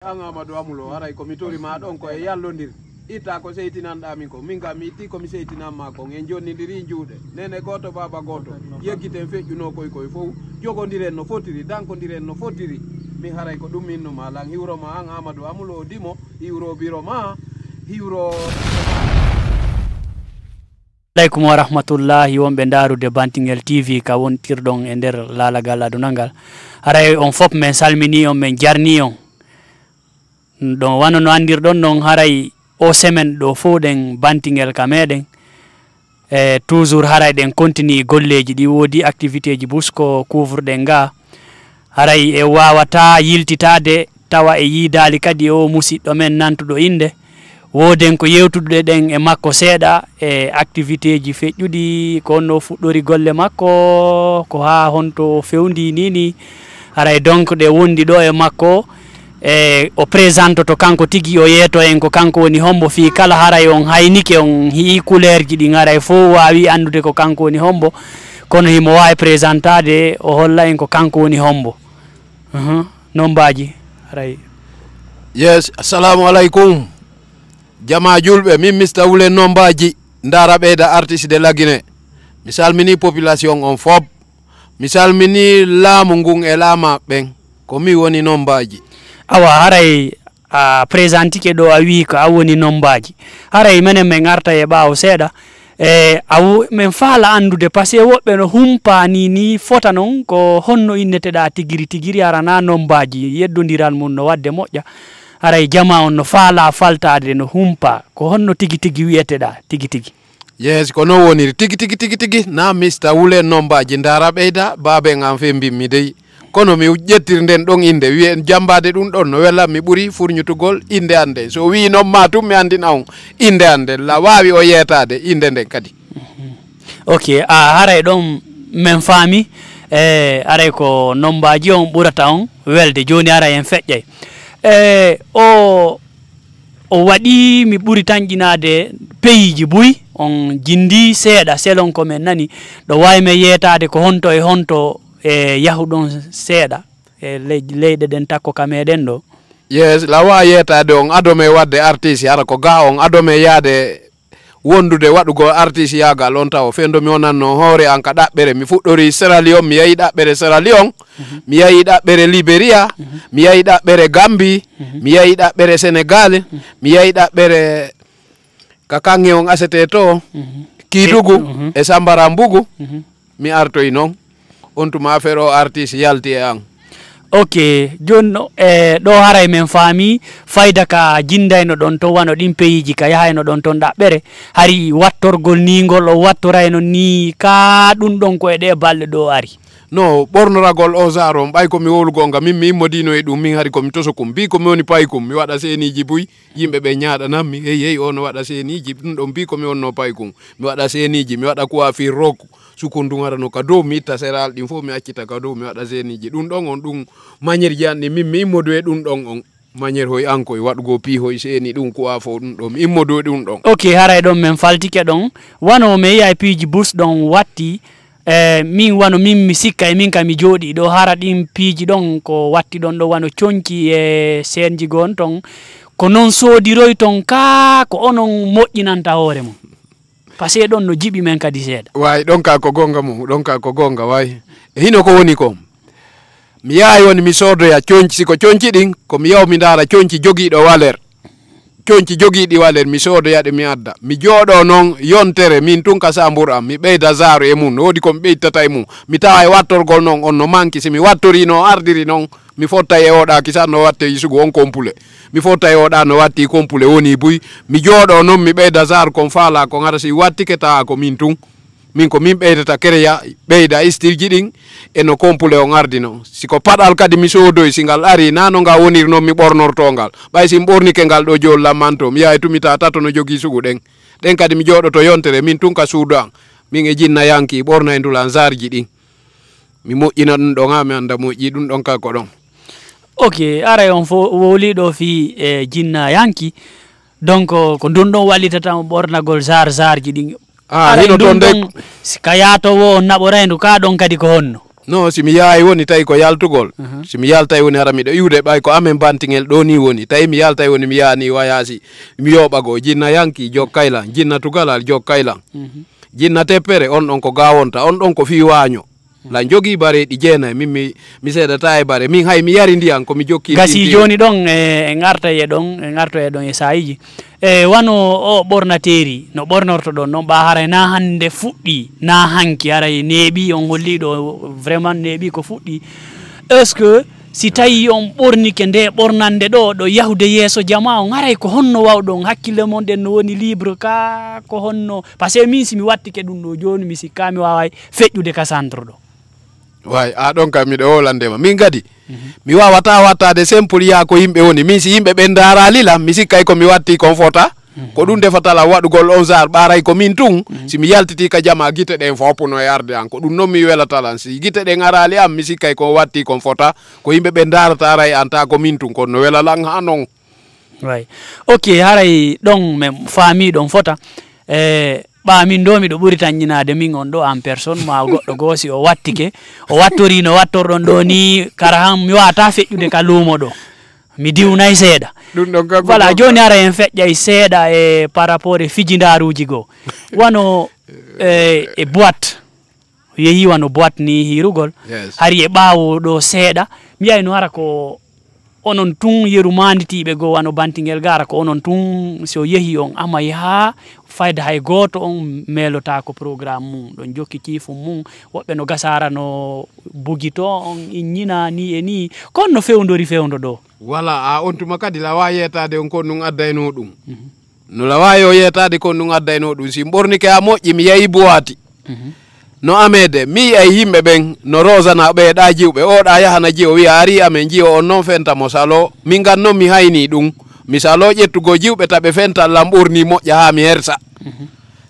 Amadou amulo aray ko mi torima ɗon ko e yallondir itta ko seytinanɗa min ko min kam mi itti komi seytinanma ko en jonnidiri juuɗe nene goto baba goto yeggiten feƴƴuno koye fof jogodiren no fotiri dankodiren no fotiri min haray ko ɗum minnuma lan hiwroma an Amadou amulo dimo hiwro biro ma hiwro aleykum wa rahmatullahi wonɓe ndarude Bantingel TV ka wontirɗon e nder laalagal adunangal haray on fop men salmini on men jarni on ɗon wano no andirɗon ɗon haray o semaine ɗo fo ɗen Bantingel ka meɗen e toujours haray ɗen continue golleji ɗi woodi activité ji busko couvreɗen ga haray e wawata yiltitade tawa e yidali kadi o musidɗo men nantuɗo inde woden ko yewtude ɗen e makko seeɗa e activité ji feƴƴuɗi ko onno fuɗɗori golle makko ko ha honto fewndi nini haray donc ɗe wondi ɗo e makko e o présente to kanko tigi o yeeto en ko kanko woni hombo fi kala haray on haynike on hii couleur ji ɗi garay fo wawi andude ko kanko woni hombo kono himo wawi présentade o holla en ko kanko woni hombo nombaji haray. Yes, assalamu alaikum jama julɓe min Mr Wulen Nombaji ndara ɓeyda artiste de la Guinée mi salmini population on fop mi salmini laamu ngun e laama ɓen ko mi woni Nombaji. Awa haray a présentike ɗo a wi ko a woni Nombaji haray menen min arta e ɓaawo seeɗa e min faala andude par ce que woɓɓe no humpa ni fota non ko honno inneteɗa tigiri tigiri arana Nombaji yeddodiral mum no wadde moƴƴa haray jama on no faala faltade no humpa ko honno tigi tigi wiyeteɗa tigi tigi. Yes, ko non woniri tigi tigi na Mr Wulen Nombaji ndara ɓeyda babe ngam fe mbimmi dey kono mi ƴettir nden ɗon inde wiyen jambade ɗum ɗon no wela mi ɓuri furñutugol inde ande so wi noon ma tum mi andina on inde ande la wawi o yeetade inde nden kadi. Ok haray ɗon min faami aray ko Nombaji on ɓurata on welde joni ara en feƴƴay o waɗi mi ɓuri tan ƴinade pays ji buy on jindi seeɗa selon ko men nani ɗo wawi men yeetade ko honto e honto e yahuɗon seeɗa e leyɗe ɗen takko ka meɗen ɗo. Yes, la wa yeetade on adome wadde artiste hara ko ga on adome yaade wondude waɗugo artiste yagal on taw fendo mi wonanno hoore an ka ɗaɓɓere mi fuɗɗori Sierra Leone mi yahi ɗaɓɓere Sierra Leone mi yahi ɗaɓɓere Liberia mi yahi ɗaɓɓere Gambie mi yahi ɗaɓɓere Sénégal mi yahi ɗaɓɓere ka kange on asete to Kidugu e Sambara Mbugu mi artoy noon on tuma affaire o artiste yalti e an. Ok jonno ɗo haray men faami fayda ka jindayno ɗon to wano ɗin pays ji ka yahayno ɗon ton ɗaɓɓere hari wattorgol nigol o wattorayno ni ka ɗum ɗon ko e ɗe balɗe ɗo ari. No ɓornoragol o saro ɓay komi wowlugonga min mi immodino e ɗum min hari komi tosokum mbi komi woni paykum mi waɗa seniji buy yimɓe ɓe ñaɗanammi hey o no waɗa seniji ɗum ɗon mbi komi wonno paykum mi waɗa seniji mi waɗa coiffure rokku sukundum harano ka dow mi itta seral ɗin fof mi accita ka dow mi waɗa seniji ɗum ɗon on ɗum maniére ji anɗi min mi immodu e ɗum ɗon on maniére hoy an koye waɗugo pi hoy seni ɗum coiffo ɗum ɗon mi immodu e ɗum ɗon. Ok haray ɗon min faltike ɗon wano mi yiya piiji bus ɗon watti min wano min mi sikka e min kam mi jooɗi ɗo hara ɗin piiji ɗon ko watti ɗon ɗo wano conki e senji gon ton ko non soodiroy ton ka ko onon moƴƴinanta hoore mum par ce que ɗon no jiɓi men kadi seeɗa. Way ɗon ka ko gonga mum ɗon ka ko gonga way hino ko woni ko mi yahay woni mi soodoya conci siko conci ɗin ko mi yaw mi ndara conci jogiiɗo waler conci jogiiɗi waler mi soodoyaɗe mi adda mi jooɗo noon yontere min tun ka sambour am mi ɓeyda zaaru e mum woodi ko mi ɓeytata e mum mi tawa e wattorgol noon on no manki si mi wattori no ardiri noon mi fotta e oɗa kisan no watte yisugo on compule mi fotta e oɗa no watti compule woni buy mi jooɗo noon mi ɓeyda zaaru kon faala kon hara si wattike tawa ko min tun min ko min ɓeydata créa ɓeyda istirji ɗin e no compule on ardi noon siko paɗal kadi mi soodoy si ngal ari na no nga woniri noon mi ɓornortongal ɓay si mi ɓornike ngal ɗo jol lammanto mi yahay tumita tato no jogui sugu ɗen kadi mi jooɗoto yontere min tun ka suudu an min e jinna yanki ɓorna e ndulan zarji ɗin mi moƴƴina ɗum ɗon ha mi anda moƴƴi ɗum ɗon kako ɗon. Ok aray on fo wowliɗo fi e jinna yanki donc ko ndun ɗon wallitata ɓornagol zarji ɗin. Hino ton de ka yatowo on naɓoraydu ka ɗon kadi ko honno. no simi yahay woni tawi ko yaltugol simi yaltay woni hara miɗo iwde ɓay ko amen bantingel ɗo ni woni tawi mi yaltay woni mi yaani wayasi mi yoɓago jinna yanki jog kayla jinna tugalal jog kayla jinna teppere on ɗon ko gawonta on ɗon ko fi waño la jogi bare ɗi jeenayi min mi seeɗata e bare min hay mi yari ndiyan komi jokki gasi joni ɗon e garta e ɗon e sayiji wano o ɓornateri no ɓornorto ɗon noon ɓa haray na hande fuɗɗi na hanki haray neeɓi on holliɗo vraiment neeɓi ko fuɗɗi est ce que si tawi on ɓornike nde ɓornande ɗo yahude yeeso jama on haray ko honno wawɗon hakkille mon ɗen no woni libre ka ko honno par ce que min simi wattike ɗum ɗo joni mi sikka mi waway feƴƴude ka centre ɗo way a ɗon kam miɗo holandema min kadi mi wawata wattade simple ya ko yimɓe woni min si yimɓe ɓen daralilam mi sikkay ko mi watti kon fota ko ɗum defatala waɗugol on sar ɓaray ko min tun simi yaltiti ka jama guite ɗen foppuno e arde an ko ɗum noon mi welatalan si guite ɗen arali am mi sikkay ko watti kon fota ko yimɓe ɓen darata aray anta ko min tun kono no welalan ha noon way ok haray ɗon min faami ɗon fota ɓa min ɗo miɗo ɓuri tan ñinade min on ɗo en personne ma goɗɗo goosi o wattike o wattori no wattorɗon ɗo ni kara han mi wawata feƴƴude ka luumo ɗo mi diwnay seeɗa voilà joni ara en feƴƴay seeɗa e par rapport e fijindaruji goo wano e boîte yeehi wano boîte ni hirugol hari e ɓawo ɗo seeɗa mbiyay no ara ko onon tun yeru manditiɓe goo wano bantingel gara ko onon tun so yeehi on amay ha fayda hay goto on melota ko programme mum ɗon jokki kiifum mum woɓɓe no gasara no bugito on ñina ni e ni kon no fewdori fewdo ɗo voilà a on tuma kadi lawa yetade on kon ɗum addayno ɗum no lawawi o yetade kon ɗum addayno ɗum si ɓornike a moƴƴi mi yeehi boati no amede mi ay yimɓe ɓen no rosana ɓe ɗa jiwɓe oɗa yahana jiwo wiya ari amen jiwo on noon fentamo salo min gan noon mi hayni ɗum mi salo ƴettugo jiwɓe taɓe fentallam ɓurni moƴƴa ha mi hersa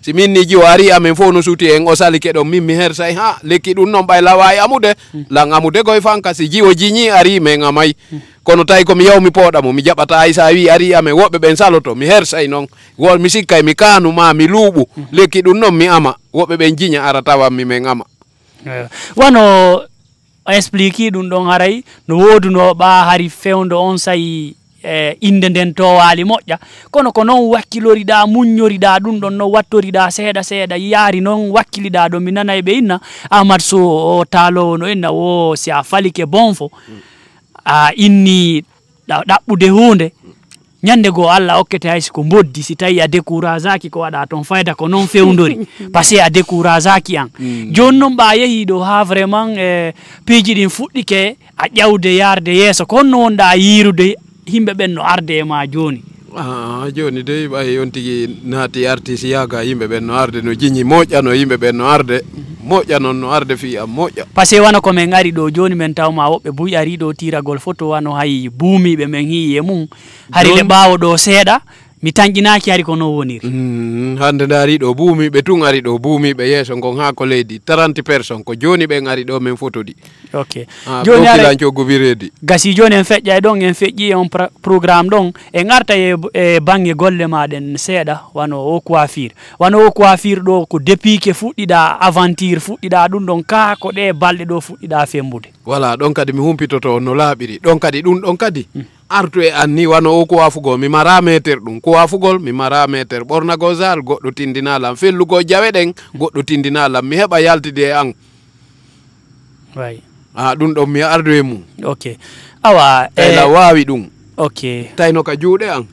si min ni jiwo ari amen fof no suuti en o salike ɗon min mi hersay ha lekki ɗum noon ɓay lawawi amude lan amude koye fanka si jiwo jiñi ari men amay kono tawi komi yawmi pooɗamo mi jaɓata ay sa wi ari amen woɓɓe ɓen saloto mi hersay noon mi sikkay mi kanuma mi luuɓu lekki ɗum noon mi ama woɓɓe ɓen jiña ara tawanmi men ama wano explique ɗum ɗon haray no woduno ɓa hari fewdo on sayi inde nden towali moƴƴa kono ko noon wakkiloriɗa muññoriɗa ɗum ɗon no wattoriɗa seeɗa seeɗa yaari noon wakkiliɗa ɗo mi nanay ɓe inna Amadou Sow o talowo no inna wo si a falike bonfo a inni ɗaɓɓude hunde ñande goo Allah hokkete hay siko boddi si tawi a décourage aki ko waɗa toon fayda ko noon fewdori par ce que a décourage aki an joni noon ɓa yeehi ɗo ha vraiment piiji ɗin fuɗɗike a ƴawde yarde yeeso ko honno wonɗa yirude himɓe ɓen no arde e ma joni joni de ɓay on tigui naati artiste yaga yimɓe ɓen no arde no jiñi moƴƴano yimɓe ɓen no arde moƴƴa noon no arde fi am moƴƴa par ce que wona komin ari ɗo joni min tawma woɓɓe buy ari ɗo tiragol photo wano hay buumiɓe men hi e mum hari le ɓawo ɗo seeɗa mi tañƴinaki hari ko no woniri hande nde ari ɗo buumiɓe tun ari ɗo buumiɓe yeeso gon ha ko leydi 30 personnes ko joni ɓen ari ɗo min photo ɗi ok joni ara coggobireedi gasi joni en feƴƴay ɗon en feƴƴi on programme ɗon en arta e banggue golle maɗen seeɗa wano o coiffure ɗo ko depuis ke fuɗɗiɗa aventure fuɗɗiɗa ɗum ɗon ka ko ɗe balɗe ɗo fuɗɗiɗa fembude voilà ɗon kadi mi humpitoto no laaɓiri ɗon kadi ɗum ɗon kadi artu e anni wano o coiffugol mi mara meter ɗum coiffugol mi mara meter ɓornago sal goɗɗo tindinalam fellugo jawe ɗen goɗɗo tindinalam mi heɓa yaltide e an way ɗum ɗon mi ardu e mum ok awa tayla wawi ɗum ok tayno ka juuɗe an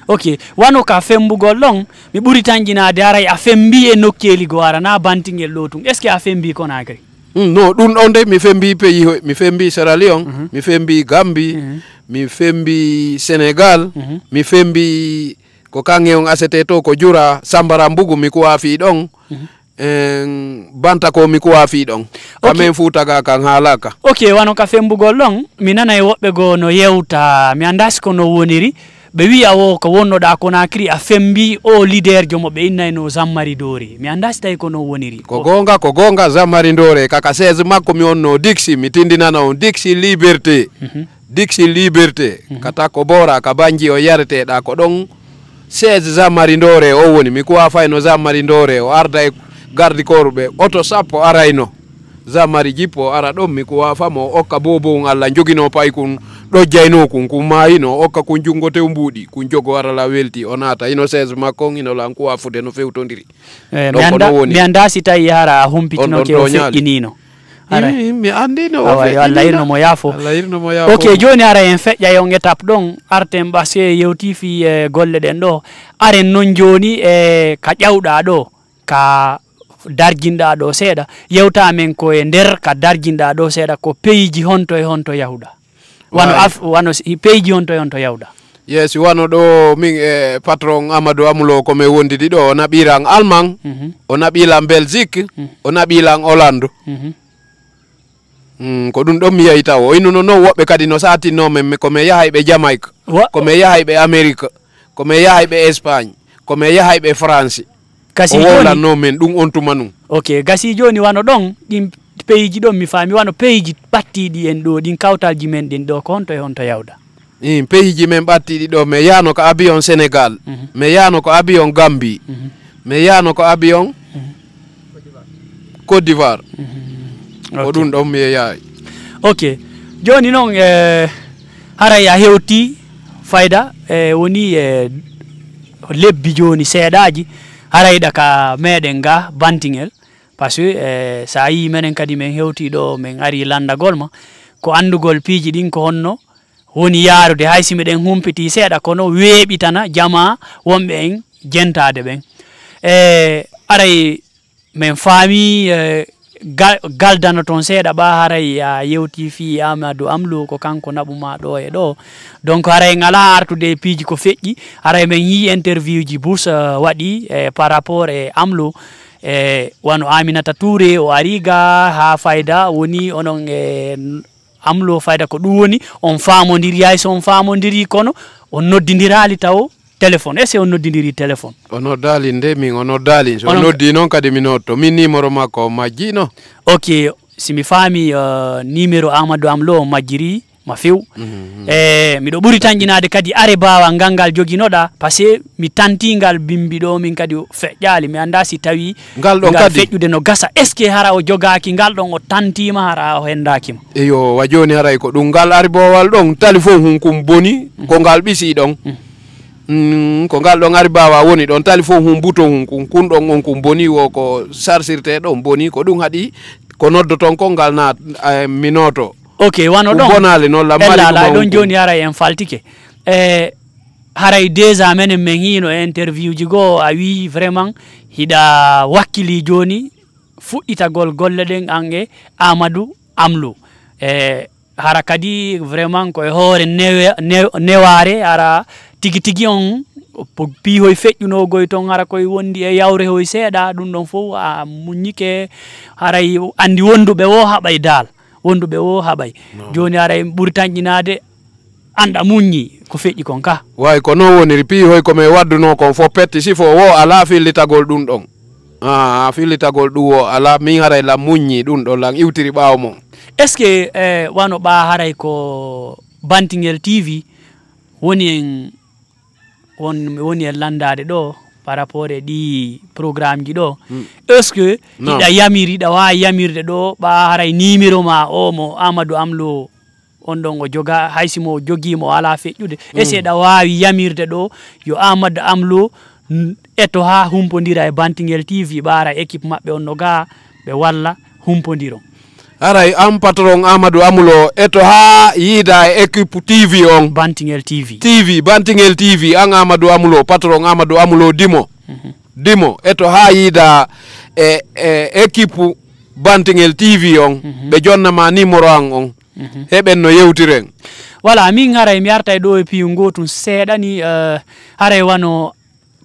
ok wano ka fembugol ɗon mi ɓuri tanjinade haray a fembi e nokkeli go ara na bantingel ɗo tun est ce que a fembi Conakry no ɗum ɗon de mi fembi pays mi fembi Sierra Leone mi fembi Gambie mi fembi Sénégal mi fembi ko kange on asete to ko jura Sambara Mbugu mi coiffi ɗon banta ko mi coiffi ɗon kamen Fuutaga kan haalaka ok wano ka fembugol ɗon mi nanay woɓɓe go no yewta mi anda siko no woniri ɓe wiya wo ko wonnoɗa Conakry a fembi o leader jomo ɓe innayno Zammari Dore mi anda si tawi ko no woniri ko gonga Zammari Dore kaka 16 makko mi wonno Dixi mi tindinana on Dixi Liberté Dixi Liberté kata ko bora ka banji o yareteɗa ko ɗon 16 Zammari Dore o woni mi kuwa fayno Zammari Dore o arda e garde corps ɓe oto sappo arayno zamari jippo ara ɗon mi ko wafamo okka bobo Allah jogino pay kun ɗo jayno kun mayino okka kun jungo tew mbuɗi kun jogo ara la welti o nata ino 16 makko ino lan ko wafude no fewtodiri mi anda si tawi hara humpitino ke o feƴƴinino mi andino Allah irno mo yaafo ok joni ara en feƴƴa yon étape ɗon arten ɓase yewti fi golle ɗen ɗo aren noon joni ka ƴawɗa ɗo ka darjinɗa ɗo seeɗa yewta men ko e nder ka darjinɗa ɗo seeɗa ko peyji honto e honto yahuɗa wano peyji honto e honto yawɗa yes wano ɗo min patron Amadou Amulo ko me wondidi ɗo o naɓiran Allemagne o naɓilan Belgique o naɓilan Hollande ko ɗum ɗon mi yehi taw o innuno noon woɓɓe kadi no satinno men ko me yahay ɓe Jamaïque ko me yahay ɓe Amérique ko me yahay ɓe Espagne ko me yahay ɓe France o wowlanno men ɗum on tuma num ok gasi joni wano ɗon ɗin peyji ɗon mi faami wano peyji ɓattiɗi en ɗo ɗin kawtalji men ɗin ɗo ko honto e honto yawda peyji men ɓattiɗi ɗo mi yano ko avion Sénégal mi yano ko avion Gambie mi yano ko avion Côte d'Ivoire ko ɗum ɗon mi yeyayi ok joni noon haray a hewti fayda woni lebbi joni seeɗaji harayɗa ka meɗen ga Bantingel par ce que sa yi menen kadi min hewti ɗo min ari landagol ma ko andugol piiji ɗin ko honno woni yaarude hay si miɗen humpiti seeɗa kono weeɓitana jama wonɓe en jentade ɓen aray min faami galdana toon seeɗa ɓa haray a yewti fi Amadou Amlo ko kanko naɓuma ɗo e ɗo donc haray ngala artude piiji ko feƴƴi haray min yi interview ji bus waɗi par rapport e Amlo wano Aminata Touré o ariga ha fayda woni onon Amlo fayda ko ɗum woni on famodiri hay so on famodiri kono on noddidirali taw téléphone est ce que on noddidiri téléphone o noddali nde min o noddali so noddi noon kadi mi notto min numéro makko majjino ok simi faami numéro Amadou Amlo o majjiri ma few miɗo ɓuri tanƴinade kadi are bawa ngal joguinoɗa par ce que mi tantingal bimbi ɗo min kadi feƴƴali mi anda si tawi ngal ɗon kadi feƴƴude no gasa est ce que hara o jogaki ngal ɗon o tantima hara o hendakima eyo wa joni haray ko ɗum ngal ari bowal ɗon téléphone hunkum boni ko ngal ɓisi ɗon ko ngal ɗon ari bawa woni ɗon téléphone hum bouton hun kun ɗon on kum boni wo ko chargirte ɗon boni ko ɗum haɗi ko noddoton ko ngal na minoto ok wano ɗon bonali noon ellala ɗon joni haray en faltike haray déjà menen min hino interview ji goo a wi vraiment hiɗa wakkili joni fuɗɗitagol golle ɗen an e Amadou Amlo hara kadi vraiment koye hoore neware ara tigi tigi on piihoy feƴƴunogoy toon hara koye wondi e yawre hoy seeɗa ɗum ɗon fof a muññike haray andi wonduɓe wo haɓay dal wonduɓe wo haɓay joni haray ɓuri tanƴinade anda muññi ko feƴƴi kon ka way ko noon woniri piihoy komin wadduno kon fof petti sifo wo ala fillitagol ɗum ɗon fillitagol ɗum o ala min haray la muññi ɗum ɗon lan iwtiri ɓaawo mon est ce que wano ɓa haray ko Bantingel TV woni en woni en landade ɗo par rapport e ɗi programme ji ɗo est ce que hiɗa yamiri hiɗa wawi yamirde ɗo ɓa haray numéro ma o mo Amadou Amlo on ɗon o joga haysimo o joguimo ala feƴƴude est ce que ɗa wawi yamirde ɗo yo Amadou Amlo eto ha humpodira e Bantingel TV ɓara équipe mabɓe on no ga ɓe walla humpodiron haray am patron Amadou Amulo eto ha yiida e équipe TV on Bantingel TV Bantingel TV an Amadou Amulo patron Amadou Amulo dimo eto ha yiida équipe Bantingel TV on ɓe jonnama numéro an on heɓen no yewtiren voilà min haray mi artay ɗo e piyu gotum seeɗani haray wano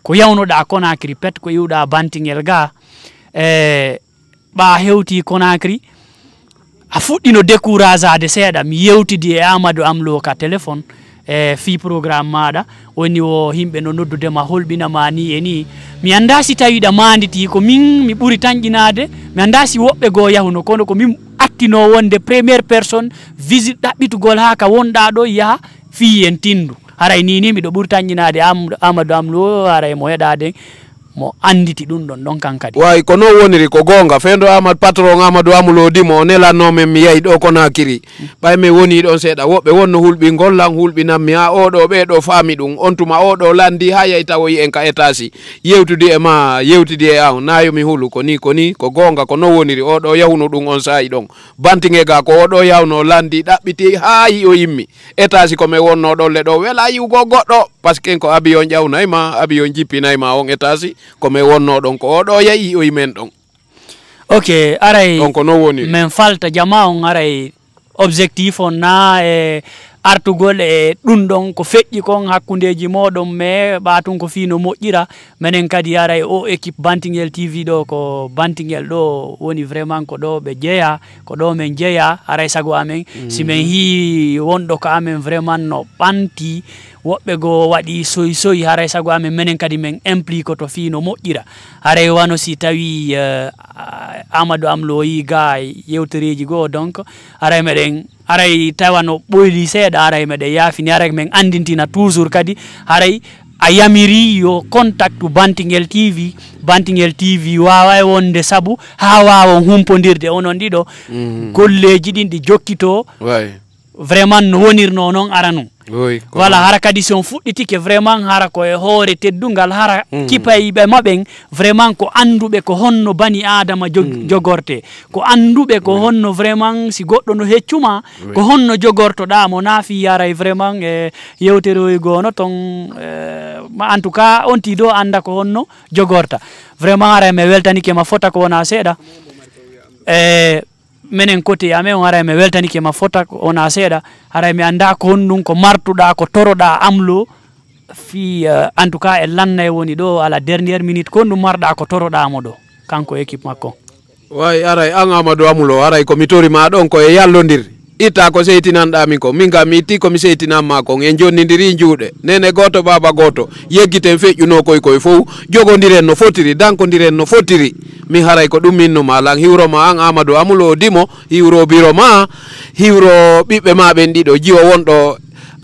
ko yawnoɗa Conakry pet ko yiwɗa Bantingel ga ɓa hewti Conakry a fuɗɗino décourage ade seeɗa mi yewtidi e Amadou Amlo ka téléphone fi programme maɗa woni o himɓe no noddudema holɓinama ni e ni mi anda si tawiɗa manditi ko min mi ɓuri tanƴinade mi anda si woɓɓe goo yahuno kono ko min attino wonde première personne visite ɗaɓɓitugol ha ka wonɗa ɗo yaaha fi en tindu haray ni miɗo ɓuri tanƴinade Amadou Amlo haray mo heɗade mo anditi ɗum ɗon ɗon kankadi way ko no woniri ko gonga fendo Amad patron Amadou Amulo Dimo nelannomen mi yahi ɗo Konakiri ɓay mi woni ɗon seeɗa woɓɓe wonno hulɓi gollan hulɓinanmi ha oɗo ɓeɗo faami ɗum on tuma oɗo landi ha yahi tawoyi en ka étasi yewtude e ma yewtidi e an nayomi hulu ko ni ko gonga ko no woniri oɗo yahuno ɗum on sayi ɗon bantinge ga ko oɗo yawno landi ɗaɓɓiti ha yi o yimmi étasi komi wonno ɗolle ɗo wela yiwgo goɗɗo par ce que ko abiyon ƴawnayma abiyon jippinayma on étasi komi wonno ɗon ko oɗo yahi o yimen ɗon ok aray donc no woni min falta jama on aray objectif on na e artugol e ɗum ɗon ko feƴƴi kon hakkundeji moɗon me ɓatun ko fino moƴƴira minen kadi aray o équipe Bantingel TV ɗo ko Bantingel ɗo woni vraiment ko ɗo ɓe jeeya ko ɗo min jeeya aray sago amen si min hi wonɗo ko amen vraiment no ɓanti woɓɓe go waɗi soyi haray sago amen minen kadi min implique to fino moƴƴira haray wano si tawi Amadou Amlo yi ga yewtereji goo donc haray meɗen haray tawa no ɓoyli seeɗa haray meɗen yaafini haray min andintina toujours kadi haray a yamiri yo contact Bantingel TV wawa wonde sabu ha wawa humpodirde onon ɗiɗo golleji ɗin ɗi jokkito vraiment no wonirno noon aranu voilà hara kadi si on fuɗɗitike vraiment hara ko e hoore teddungal hara kipayiɓe maɓen vraiment ko anduɓe ko honno bani adama jogorte ko anduɓe ko honno vraiment si goɗɗo no heccuma ko honno jogortoɗa mo naafi yaray vraiment e yewteroy gono ton en tout cas on ti do anda ko honno jogorta vraiment hara me weltanike ma fota ko wona seeɗa menen côté amen on haray mi weltanike ma fota ona seeɗa haray mi anda ko honɗum ko martuɗa ko toroɗa Amlo fi en tout cas e lannay woni ɗo à la dernière minute ko honɗum marɗa ko toroɗamo ɗo kanko équipe makko way aray an Amadou Amulo aray komi torima ɗon ko e yallodir itta ko seytinanɗami ko min ga mi itti komi seytinanma kon en jonnidiri juuɗe nene goto baba goto yeggiten feƴƴuno koye fof jogodiren no fotiri dankodiren no fotiri min haray ko ɗum minnuma lan hiwroma an Amadou Amulo Dimo hiwro biro ma hiwro ɓiɓɓe ma ɓen ɗiɗo jiwo wonɗo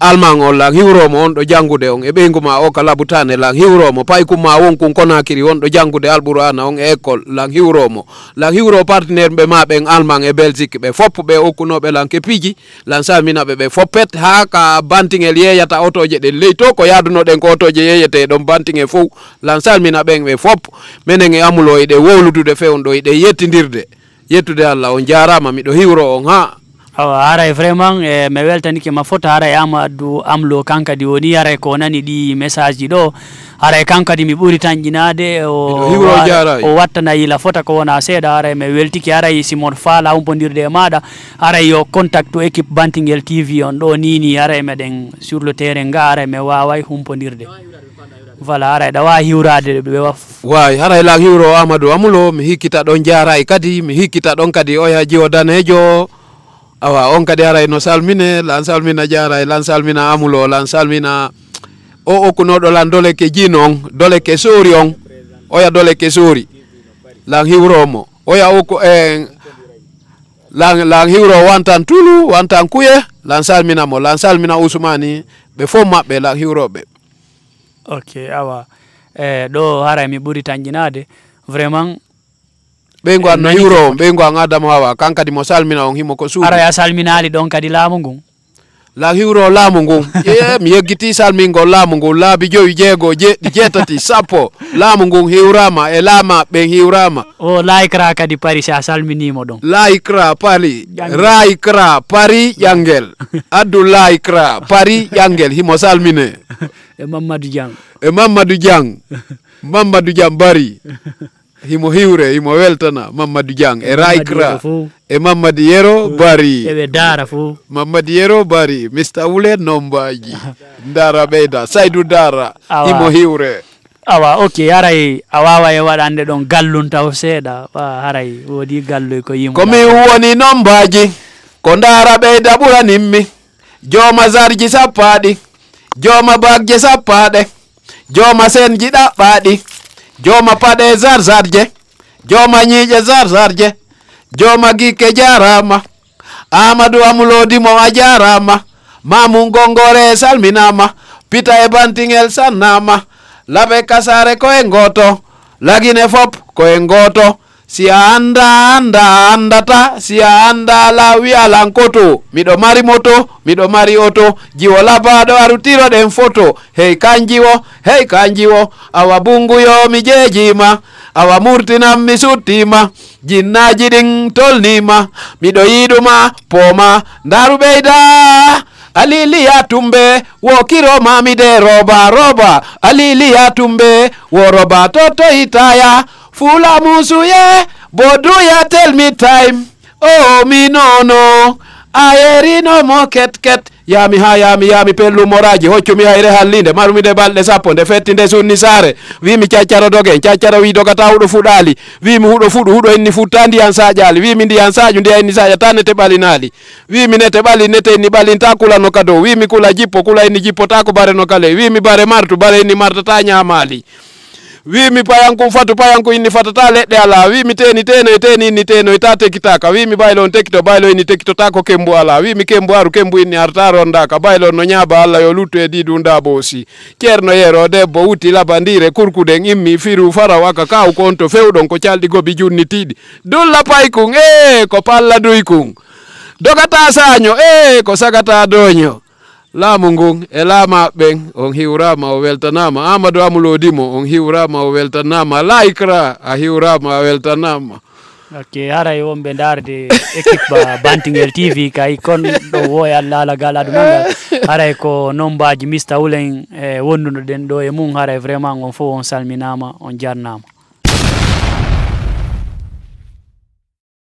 Alman on lan hiwromo on ɗo jangude on e ɓeygu ma o ka labutane lan hiwromo paykum ma won kun Konakiri on ɗo jangude Albourana on e école lan hiwromo lan hiwro partenaire ɓe ma ɓen Allemand e Belgique ɓe fop ɓe okkunoɓe lan kepiji lan salminaɓe ɓe foppet ha ka Bantingel yeyata otoje ɗen ley to ko yadunoɗen ko otoje yeyete ɗon Bantingel fof lan salmina ɓen ɓe fop minen e Amulo eɗe wowludude fewn ɗo eɗe yettidirde yettude Allah on jarama miɗo hiwro on ha haray vraiment mi weltanike ma fota haray Amadou Amlo kankadi woni haray ko nani ɗi message ji ɗo haray kankadi mi ɓuri tan ƴinade o wattana yila fota ko wona seeɗa haray mi weltiki haray simon faala humpodirde e maɗa haray yo contact to équipe Bantingel TV on ɗo nini haray meɗen sur le terrain nga haray mi waway humpodirde voilà haray ɗa wawi hiwrade ɓe way haray lan hiwro Amadou Amulo mi hikkita ɗon jaray kadi mi hikkita ɗon kadi oya jiwo danejo awa on kadi haray no salmine lan salmina jaray lan salmina Amulo lan salmina o okkunoɗo lan doleke jino on doleke sori on oya doleke sori lan hiwromo oya okku lan hiwro wantan tulu wantan kuye lan salminamo lan salmina Ousmani ɓe fof maɓɓe lan hiwroɓe ok awa ɗo haray mi ɓuri tan ƴinade vraiment ɓeygu an no hiwro ɓeygu an Adama Hawa kankadi mo salmina on himo ko suuɗi ara ya salminali ɗon kadi laamu ngun la hiwro laamu ngun mi yeggiti salmingol laamu ngun laabi 5 6 7 10 laamu ngun hiwrama e laama ɓen hiwrama o laikra kadi pari sa salminimo ɗon laikra pari raikra pari ƴangel addu laikra pari ƴangel himo salmine e Mamadou Diang Mamadou Diang bari himo hiwre himo weltana Mamadou Diang e raikra e Mamadou Yero bari e dara fu Mamadou Yero bari Mr Wule nombaji Dara ɓeyda Saydou Dara himo hiwre awa ok haray a wawa e waɗande ɗon gallun taw seeɗa haray wodi gallu ko yimɓe komi woni nombaji ko Dara ɓeyda ɓuranimmi joma zarji sappaɗi joma bagje sappaɗe joma senji ɗaɓɓaɗi joma paɗe zarzarje joma ñiiƴe zarzarje joma gikke jarama Amadou Amulo Dimo a jarama Mamum Gongore salminama Pita e Bantingel sannama laɓe kasare koye ngoto lagine fop koye ngoto si a anda andata si a anda la wi'a lankoto miɗo mari moto miɗo mari oto jiwo labaɗo arutiro ɗen foto hey kanjiwo awa bunguyo mi jejima awa murtinam mi suttima jinnaji ɗin tolnima miɗo yiɗuma pooma ndaru ɓeyda aliliya tumbe wo kiroma mi de roba aliliya tumbe wo roba toto hitaya fula musuye boduya tell me time oh mi nono ayerino mo ket yami pellu moraji hoccumi hayre hallide marumide balɗe sappo nde fetti nde sunni sare wimi caccara dogen caccara wi dogata huɗo fuɗali wimi huɗo fuɗu huɗo inni futta ndiyan saƴali wimi ndiyan saƴu ndiya inni saƴa ta nete ɓalinali wimi nete ɓali nete inni ɓalinta kula no kado wimi kula jippo kula inni jippota ko bare no kale wimi bare martu bare inni martata ñamali wimi payankum fatu payanku inni fatata leɗɗe ala wimi teni inni teno ta tekitaka wimi baylo on tekito baylo inni tekitota ko kembu ala wimi kembu aru kembu inni arta rondaka baylo no ñaaba Allah yo luttu e didu ndabo aussi ceerno yero debbo wutti labandire kurkuɗen immi firu faraw aka kaw kon to fewɗon ko calɗi gobi junni tiɗi dulla paykun ko palla duykun dogata saño ko sagata doño laamu ngun e laamaɓen on hiwrama o weltanama Amadou Amulodimo on hiwrama o weltanama Laikra a hiwrama a weltanama ok haray wonɓe darde équipe Bantingel TV kay kon ɗo woya laalagal adunangal haray ko nombaji Mr Wulen wonduno ɗen ɗo e mum haray vraiment on fof on salminama on jarnama.